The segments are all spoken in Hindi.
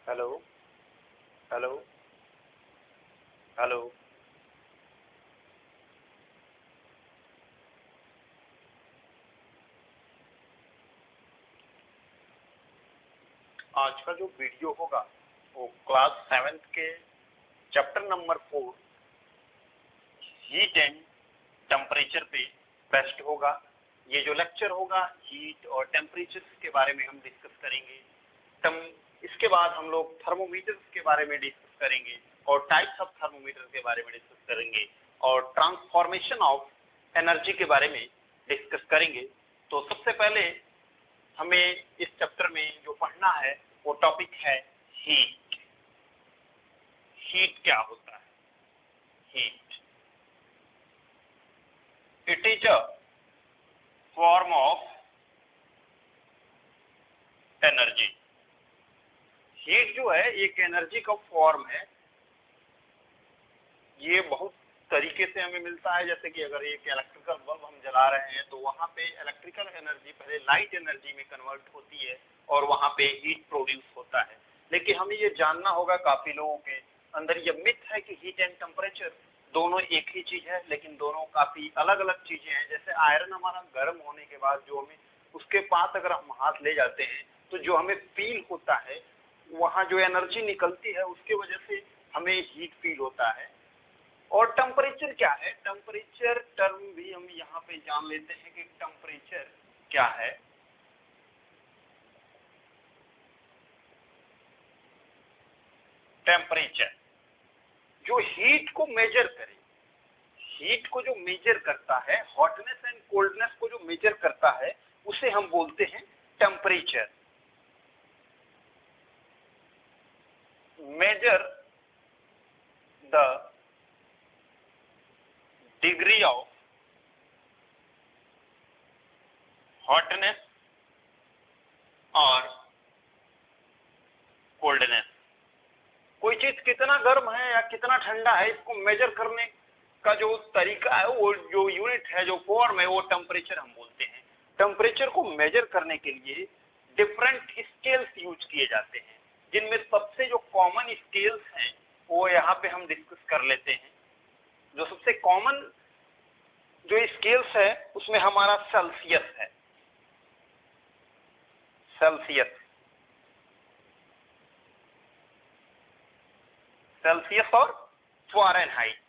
Hello hello hello. आज का जो वीडियो होगा वो क्लास 7th के chapter number 4 heat and temperature पे बेस्ट होगा। ये जो लेक्चर होगा हीट और टेम्परेचर के बारे में हम डिस्कस करेंगे। इसके बाद हम लोग थर्मोमीटर्स के बारे में डिस्कस करेंगे और टाइप्स ऑफ थर्मोमीटर के बारे में डिस्कस करेंगे और ट्रांसफॉर्मेशन ऑफ एनर्जी के बारे में डिस्कस करेंगे। तो सबसे पहले हमें इस चैप्टर में जो पढ़ना है वो टॉपिक है हीट। हीट क्या होता है? Heat it is a form of energy. Heat जो है एक एनर्जी का फॉर्म है। ये बहुत तरीके से हमें मिलता है, जैसे कि अगर एक इलेक्ट्रिकल बल्ब हम जला रहे हैं तो वहां पे इलेक्ट्रिकल एनर्जी पहले लाइट एनर्जी में कन्वर्ट होती है और वहां पे हीट प्रोड्यूस होता है। लेकिन हमें ये जानना होगा, काफी लोगों के अंदर ये मिथ है कि हीट एंड टेम्परेचर दोनों एक ही चीज है, लेकिन दोनों काफी अलग अलग चीजें हैं। जैसे आयरन हमारा गर्म होने के बाद जो हमें उसके पास अगर हम हाथ ले जाते हैं तो जो हमें फील होता है, वहां जो एनर्जी निकलती है उसके वजह से हमें हीट फील होता है। और टेम्परेचर क्या है? टेम्परेचर टर्म भी हम यहाँ पे जान लेते हैं कि टेम्परेचर क्या है। टेम्परेचर जो हीट को मेजर करे, हीट को जो मेजर करता है, हॉटनेस एंड कोल्डनेस को जो मेजर करता है, उसे हम बोलते हैं temperature. Measure the degree of hotness और कोल्डनेस। कोई चीज कितना गर्म है या कितना ठंडा है, इसको मेजर करने का जो तरीका है, वो जो यूनिट है, जो फॉर्म है, वो टेम्परेचर हम बोलते हैं। टेम्परेचर को मेजर करने के लिए डिफरेंट स्केल्स यूज किए जाते हैं, जिनमें सबसे जो कॉमन स्केल्स हैं वो यहाँ पे हम डिस्कस कर लेते हैं। जो सबसे कॉमन जो स्केल्स है उसमें हमारा सेल्सियस है। सेल्सियस सेल्सियस और फ़ारेनहाइट।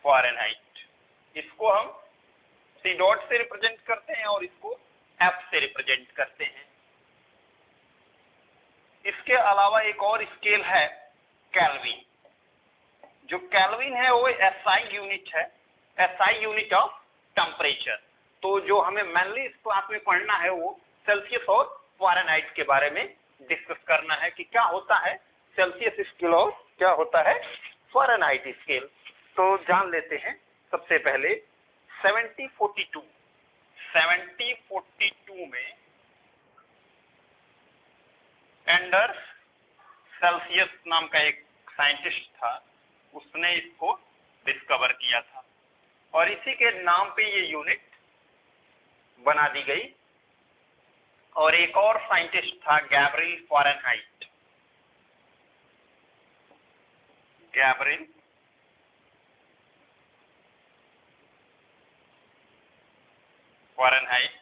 फ़ारेनहाइट इसको हम सी डॉट से रिप्रेजेंट करते हैं और इसको एफ से रिप्रेजेंट करते हैं। इसके अलावा एक और स्केल है केल्विन। जो केल्विन है वो एसआई यूनिट है, एसआई यूनिट ऑफ टेम्परेचर। तो जो हमें मेनली इस क्लास में पढ़ना है वो सेल्सियस और फ़ारेनहाइट के बारे में डिस्कस करना है कि क्या होता है सेल्सियस स्केल और क्या होता है फ़ारेनहाइट स्केल। तो जान लेते हैं सबसे पहले 7042 में एंडर्स सेल्सियस नाम का एक साइंटिस्ट था, उसने इसको डिस्कवर किया था और इसी के नाम पे ये यूनिट बना दी गई। और एक और साइंटिस्ट था गैब्रिएल फ़ारेनहाइट। गैब्रिएल फ़ारेनहाइट,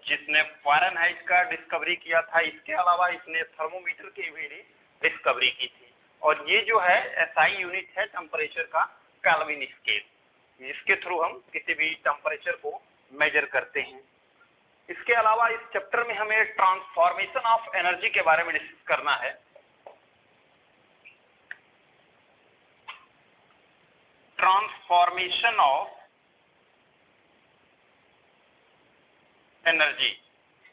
जिसने फ़ारेनहाइट का डिस्कवरी किया था। इसके अलावा इसने थर्मोमीटर की भी डिस्कवरी की थी। और ये जो है एसआई यूनिट है टेम्परेचर का, केल्विन स्केल, जिसके थ्रू हम किसी भी टेम्परेचर को मेजर करते हैं। इसके अलावा इस चैप्टर में हमें ट्रांसफॉर्मेशन ऑफ एनर्जी के बारे में डिस्कस करना है। Transformation of energy.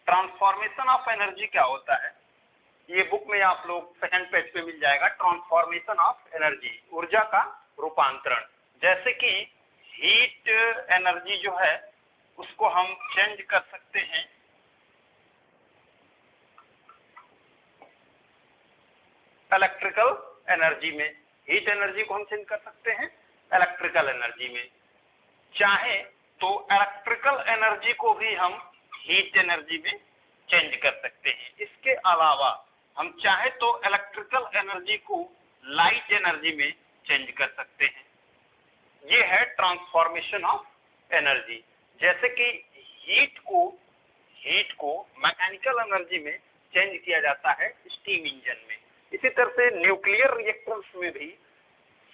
Transformation of energy क्या होता है? ये बुक में आप लोग सेकंड पेज पे मिल जाएगा। ट्रांसफॉर्मेशन ऑफ एनर्जी, ऊर्जा का रूपांतरण। जैसे कि हीट एनर्जी जो है उसको हम चेंज कर सकते हैं इलेक्ट्रिकल एनर्जी में। हीट एनर्जी को हम चेंज कर सकते हैं इलेक्ट्रिकल एनर्जी में। चाहे तो इलेक्ट्रिकल एनर्जी को भी हम हीट एनर्जी में चेंज कर सकते हैं। इसके अलावा हम चाहे तो इलेक्ट्रिकल एनर्जी को लाइट एनर्जी में चेंज कर सकते हैं। ये है ट्रांसफॉर्मेशन ऑफ एनर्जी। जैसे कि हीट को मैकेनिकल एनर्जी में चेंज किया जाता है स्टीम इंजन में, इसी तरह से न्यूक्लियर रिएक्टर्स में भी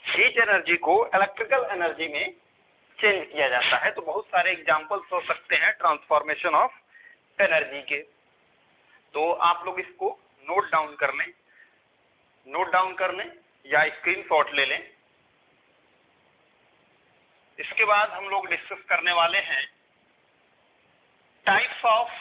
हीट एनर्जी को इलेक्ट्रिकल एनर्जी में चेंज किया जाता है। तो बहुत सारे एग्जांपल्स हो सकते हैं ट्रांसफॉर्मेशन ऑफ एनर्जी के। तो आप लोग इसको नोट डाउन कर लें या स्क्रीनशॉट ले लें। इसके बाद हम लोग डिस्कस करने वाले हैं टाइप्स ऑफ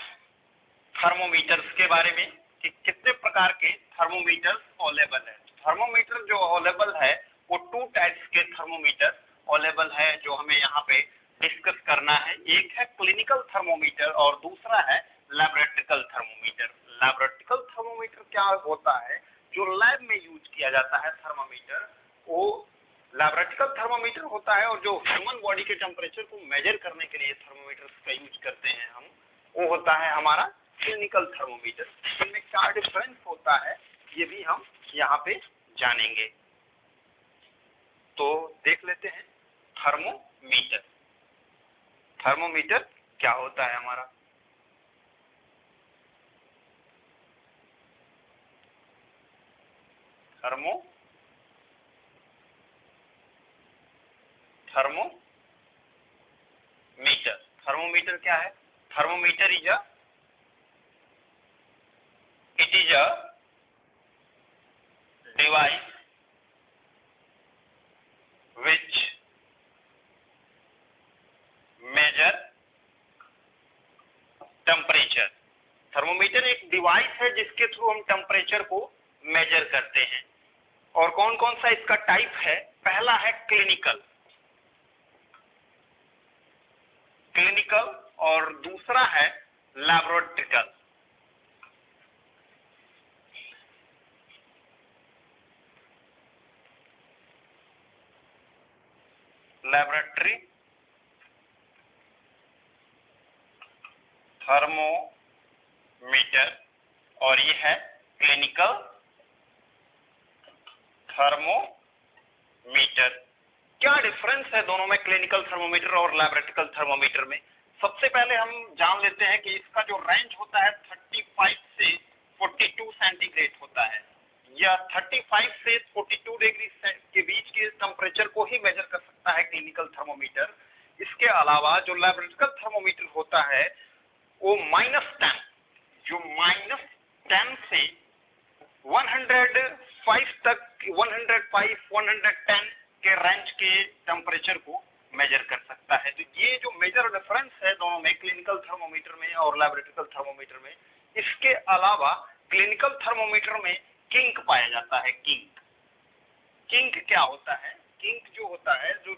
थर्मोमीटर्स के बारे में कि कितने प्रकार के थर्मोमीटर्स अवेलेबल है। थर्मोमीटर जो अवेलेबल है वो 2 टाइप्स के थर्मोमीटर अवेलेबल है जो हमें यहाँ पे डिस्कस करना है। एक है क्लिनिकल थर्मोमीटर और दूसरा है लैबोरेटरिकल थर्मोमीटर। लैबोरेटरिकल थर्मोमीटर क्या होता है, जो लैब में यूज किया जाता है थर्मोमीटर, वो लैबोरेटरिकल थर्मोमीटर होता है। और जो ह्यूमन बॉडी के टेम्परेचर को मेजर करने के लिए थर्मोमीटर्स का यूज करते हैं हम, वो होता है हमारा क्लिनिकल थर्मोमीटर। इनमें क्या डिफरेंस होता है ये भी हम यहाँ पे जानेंगे। तो देख लेते हैं थर्मोमीटर। थर्मोमीटर क्या होता है हमारा। थर्मोमीटर क्या है। Thermometer is a device which measure temperature। Thermometer एक डिवाइस है जिसके थ्रू हम टेम्परेचर को मेजर करते हैं। और कौन कौन सा इसका टाइप है। पहला है क्लिनिकल और दूसरा है लैबोरेटरिकल। लैबोरेटरी थर्मोमीटर और ये है क्लिनिकल थर्मोमीटर। क्या डिफरेंस है दोनों में, क्लिनिकल थर्मोमीटर और लैबोरेटरिकल थर्मोमीटर में। सबसे पहले हम जान लेते हैं कि इसका जो रेंज होता है 35 से 42 सेंटीग्रेड होता है। या 35 से 42 डिग्री के बीच के टेम्परेचर को ही मेजर कर सकता है क्लिनिकल थर्मोमीटर। इसके अलावा जो लैबोरेटरिकल थर्मोमीटर होता है वो -10 से 105 तक 110 के रेंज के टेम्परेचर को मेजर कर सकता है। तो ये जो मेजर डिफरेंस है दोनों में, क्लिनिकल थर्मोमीटर में और लैबोरेटरिकल थर्मोमीटर में। इसके अलावा क्लिनिकल थर्मोमीटर में किंक पाया जाता है। किंक क्या होता है। किंक जो होता है, जो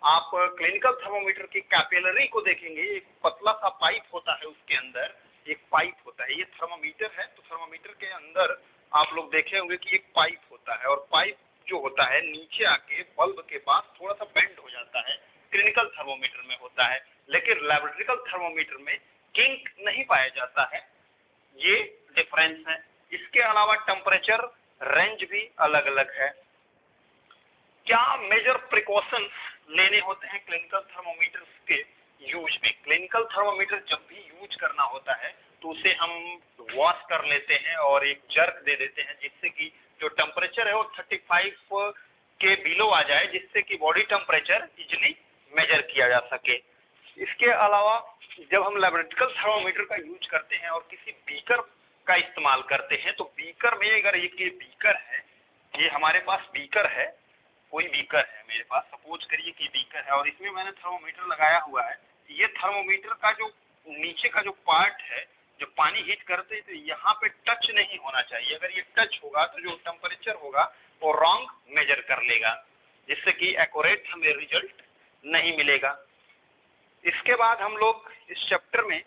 आप क्लिनिकल थर्मोमीटर की कैपिलरी को देखेंगे, एक पतला सा पाइप होता है, उसके अंदर एक पाइप होता है। ये थर्मोमीटर है तो थर्मोमीटर के अंदर आप लोग देखे होंगे कि एक पाइप होता है और पाइप जो होता है नीचे आके बल्ब के पास थोड़ा सा बेंड हो जाता है। क्लिनिकल थर्मोमीटर में होता है, लेकिन लैबोरेटरिकल थर्मोमीटर में किंक नहीं पाया जाता है। ये डिफरेंस है। इसके अलावा टेम्परेचर रेंज भी अलग अलग है। क्या मेजर प्रिकॉशंस लेने होते हैं क्लिनिकल थर्मोमीटर्स के यूज में। क्लिनिकल थर्मोमीटर जब भी यूज करना होता है तो उसे हम वॉश कर लेते हैं और एक जर्क दे देते हैं, जिससे कि जो टेम्परेचर है वो 35 के बिलो आ जाए, जिससे कि बॉडी टेम्परेचर इजिली मेजर किया जा सके। इसके अलावा जब हम लैबोरेटरिकल थर्मोमीटर का यूज करते हैं और किसी बीकर का इस्तेमाल करते हैं, तो बीकर में अगर ये बीकर है, ये हमारे पास बीकर है, कोई बीकर है मेरे पास, सपोज करिए कि बीकर है और इसमें मैंने थर्मोमीटर लगाया हुआ है। ये थर्मोमीटर का जो नीचे का जो पार्ट है, जब पानी हीट करते हैं तो यहाँ पे टच नहीं होना चाहिए। अगर ये टच होगा तो जो टेम्परेचर होगा वो रॉन्ग मेजर कर लेगा, जिससे कि एक्यूरेट हमें रिजल्ट नहीं मिलेगा। इसके बाद हम लोग इस चैप्टर में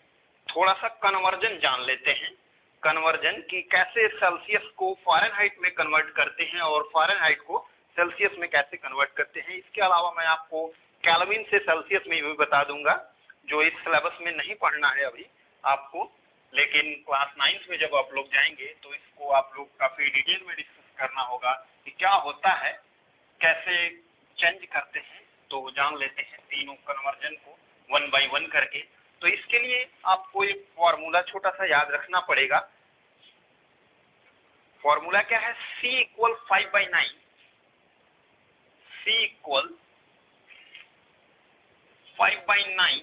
थोड़ा सा कन्वर्जन जान लेते हैं। कन्वर्जन की कैसे सेल्सियस को फ़ारेनहाइट में कन्वर्ट करते हैं और फ़ारेनहाइट को सेल्सियस में कैसे कन्वर्ट करते हैं। इसके अलावा मैं आपको केल्विन से सेल्सियस में भी बता दूंगा, जो इस सिलेबस में नहीं पढ़ना है अभी आपको, लेकिन क्लास 9th में जब आप लोग जाएंगे तो इसको आप लोग काफ़ी डिटेल में डिस्कस करना होगा कि क्या होता है, कैसे चेंज करते हैं। तो जान लेते हैं तीनों कन्वर्जन को 1 by 1 करके। तो इसके लिए आपको एक फॉर्मूला छोटा सा याद रखना पड़ेगा। फॉर्मूला क्या है? C = 5/9, C = 5/9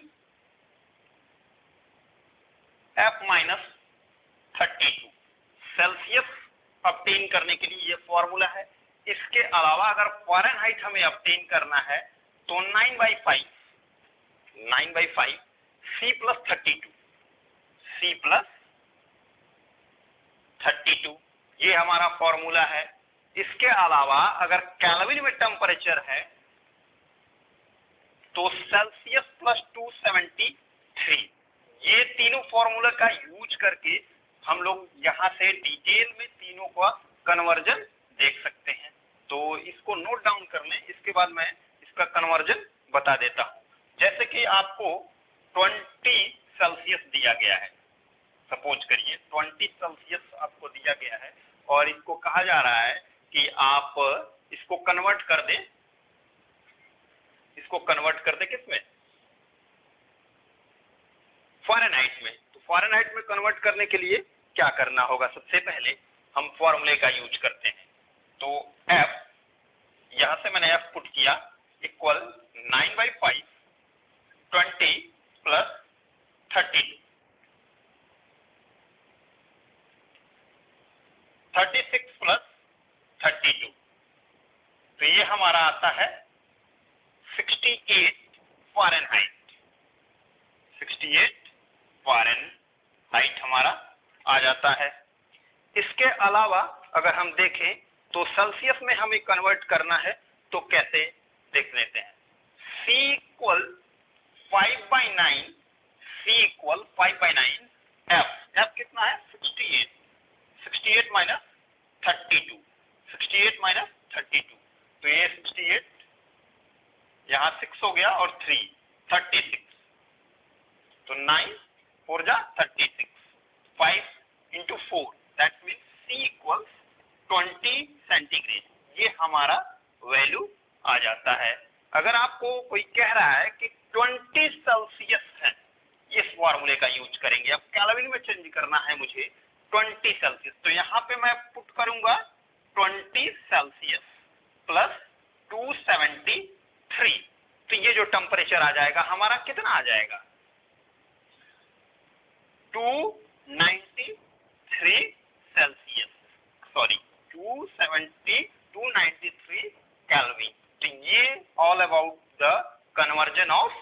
F-32 Celsius obtain करने के लिए ये फॉर्मूला है। इसके अलावा अगर फ़ारेनहाइट हमें ऑब्टेन करना है तो 9/5 C + 32, C + 32 ये हमारा फॉर्मूला है। इसके अलावा अगर केल्विन में टेम्परेचर है तो सेल्सियस + 273, ये तीनों फॉर्मूला का यूज करके हम लोग यहाँ से डिटेल में तीनों का कन्वर्जन देख सकते हैं। तो इसको नोट डाउन कर लें, इसके बाद मैं इसका कन्वर्जन बता देता हूँ। जैसे कि आपको 20 सेल्सियस दिया गया है, सपोज करिए 20 सेल्सियस आपको दिया गया है और इसको कहा जा रहा है कि आप इसको कन्वर्ट कर दें, किसमें? फ़ारेनहाइट में। तो फ़ारेनहाइट में कन्वर्ट करने के लिए क्या करना होगा? सबसे पहले हम फॉर्मूले का यूज करते हैं। तो F, यहां से मैंने F पुट किया, इक्वल 9/5 20 + 32 36 + 32, तो ये हमारा आता है 68 फ़ारेनहाइट। 68 फ़ारेनहाइट हमारा आ जाता है। इसके अलावा अगर हम देखें तो सेल्सियस में हमें कन्वर्ट करना है तो कैसे देख लेते हैं। C = 5/9, C = 5/9 F कितना है? 68, 68 - 32, 68 - 32, तो ये 68 यहाँ 6 हो गया और 3 36, तो 9 4 जा 36, 5 × 4 दैट मीन्स C = 20 सेंटीग्रेड, ये हमारा वैल्यू आ जाता है। अगर आपको कोई कह रहा है कि 20 सेल्सियस है, इस फॉर्मूले का यूज करेंगे। अब केल्विन में चेंज करना है मुझे 20 सेल्सियस, तो यहाँ पे मैं पुट करूंगा 20 सेल्सियस + 273, तो ये जो टेम्परेचर आ जाएगा हमारा कितना आ जाएगा? 293 सेल्सियस, सॉरी 293 केल्विन। तो ये all about the conversion of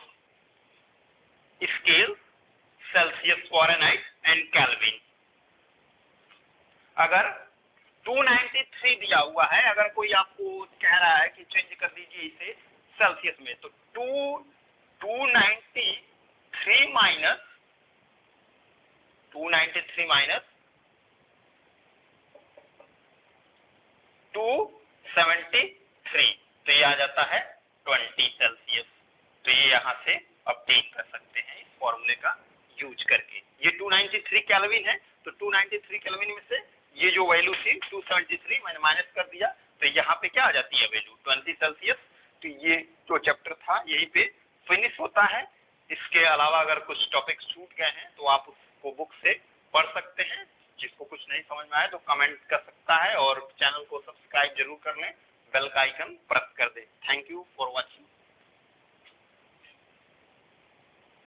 scale Celsius, Fahrenheit and kelvin. अगर 293 दिया हुआ है, अगर कोई आपको कह रहा है कि चेंज कर दीजिए इसे सेल्सियस में, तो 293 273, तो ये आ जाता है 20 सेल्सियस। तो ये यहाँ से अपडेट कर सकते हैं इस फॉर्मूले का यूज करके। ये 293 केल्विन है, तो 293 केल्विन में से ये जो वैल्यू थी 273 मैंने माइनस कर दिया, तो यहाँ पे क्या आ जाती है वैल्यू? 20 सेल्सियस। तो ये जो चैप्टर था यहीं पे फिनिश होता है। इसके अलावा अगर कुछ टॉपिक छूट गए हैं तो आप उसको बुक से पढ़ सकते हैं। जिसको कुछ नहीं समझ में आए तो कमेंट कर सकता है और चैनल को सब्सक्राइब जरूर कर लें, बेल का आइकन प्रेस कर दें। Thank you for watching.